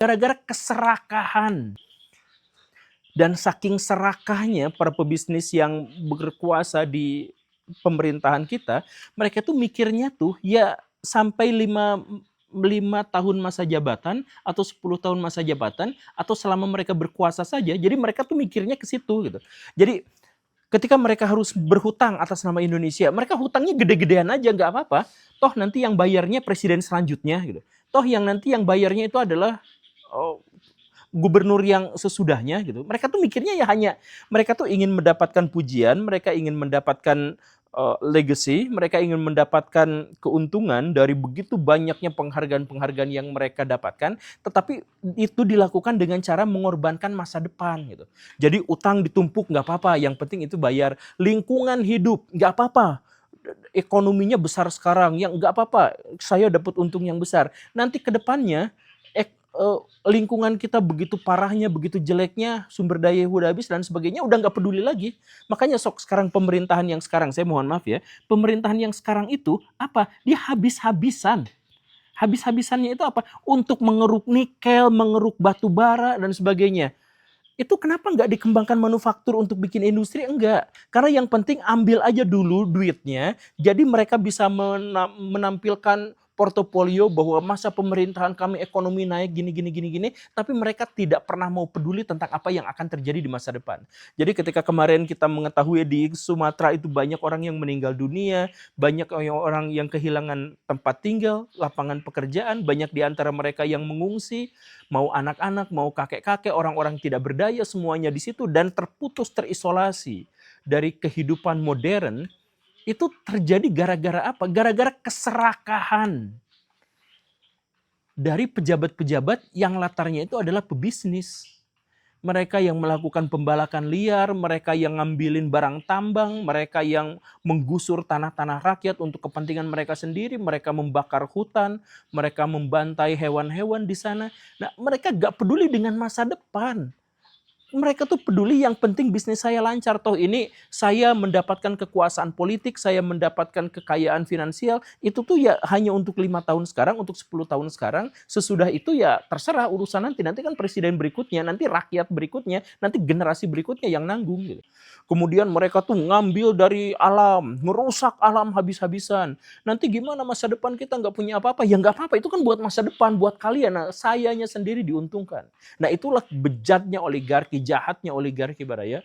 Gara-gara keserakahan. Dan saking serakahnya para pebisnis yang berkuasa di pemerintahan kita, mereka tuh mikirnya tuh ya sampai 5 tahun masa jabatan atau 10 tahun masa jabatan atau selama mereka berkuasa saja. Jadi mereka tuh mikirnya ke situ gitu. Jadi ketika mereka harus berhutang atas nama Indonesia, mereka hutangnya gede-gedean aja nggak apa-apa. Toh nanti yang bayarnya presiden selanjutnya gitu. Toh yang nanti yang bayarnya itu adalah oh, gubernur yang sesudahnya gitu. Mereka tuh mikirnya ya hanya mereka tuh ingin mendapatkan pujian, mereka ingin mendapatkan legacy, mereka ingin mendapatkan keuntungan dari begitu banyaknya penghargaan-penghargaan yang mereka dapatkan, tetapi itu dilakukan dengan cara mengorbankan masa depan gitu. Jadi utang ditumpuk nggak apa-apa, yang penting itu bayar. Lingkungan hidup nggak apa-apa, ekonominya besar sekarang, yang nggak apa-apa, saya dapat untung yang besar. Nanti ke depannya lingkungan kita begitu parahnya, begitu jeleknya, sumber daya udah habis dan sebagainya, udah nggak peduli lagi. Makanya sekarang pemerintahan yang sekarang, saya mohon maaf ya, pemerintahan yang sekarang itu apa? Dia habis-habisan. Habis-habisannya itu apa? Untuk mengeruk nikel, mengeruk batu bara dan sebagainya. Itu kenapa nggak dikembangkan manufaktur untuk bikin industri? Enggak. Karena yang penting ambil aja dulu duitnya, jadi mereka bisa menampilkan portofolio bahwa masa pemerintahan kami ekonomi naik gini, tapi mereka tidak pernah mau peduli tentang apa yang akan terjadi di masa depan. Jadi ketika kemarin kita mengetahui di Sumatera itu banyak orang yang meninggal dunia, banyak orang yang kehilangan tempat tinggal, lapangan pekerjaan, banyak di antara mereka yang mengungsi, mau anak-anak, mau kakek-kakek, orang-orang tidak berdaya, semuanya di situ dan terputus, terisolasi dari kehidupan modern. Itu terjadi gara-gara apa? Gara-gara keserakahan dari pejabat-pejabat yang latarnya itu adalah pebisnis. Mereka yang melakukan pembalakan liar, mereka yang ngambilin barang tambang, mereka yang menggusur tanah-tanah rakyat untuk kepentingan mereka sendiri, mereka membakar hutan, mereka membantai hewan-hewan di sana. Nah, mereka gak peduli dengan masa depan. Mereka tuh peduli yang penting bisnis saya lancar. Toh ini saya mendapatkan kekuasaan politik, saya mendapatkan kekayaan finansial, itu tuh ya hanya untuk 5 tahun sekarang, untuk 10 tahun sekarang. Sesudah itu ya terserah urusan nanti. Nanti kan presiden berikutnya, nanti rakyat berikutnya, nanti generasi berikutnya yang nanggung gitu. Kemudian mereka tuh ngambil dari alam, ngerusak alam habis-habisan. Nanti gimana masa depan kita nggak punya apa-apa? Ya nggak apa-apa, itu kan buat masa depan, buat kalian. Nah, sayanya sendiri diuntungkan. Nah itulah bejatnya oligarki, jahatnya oligarki Baraya.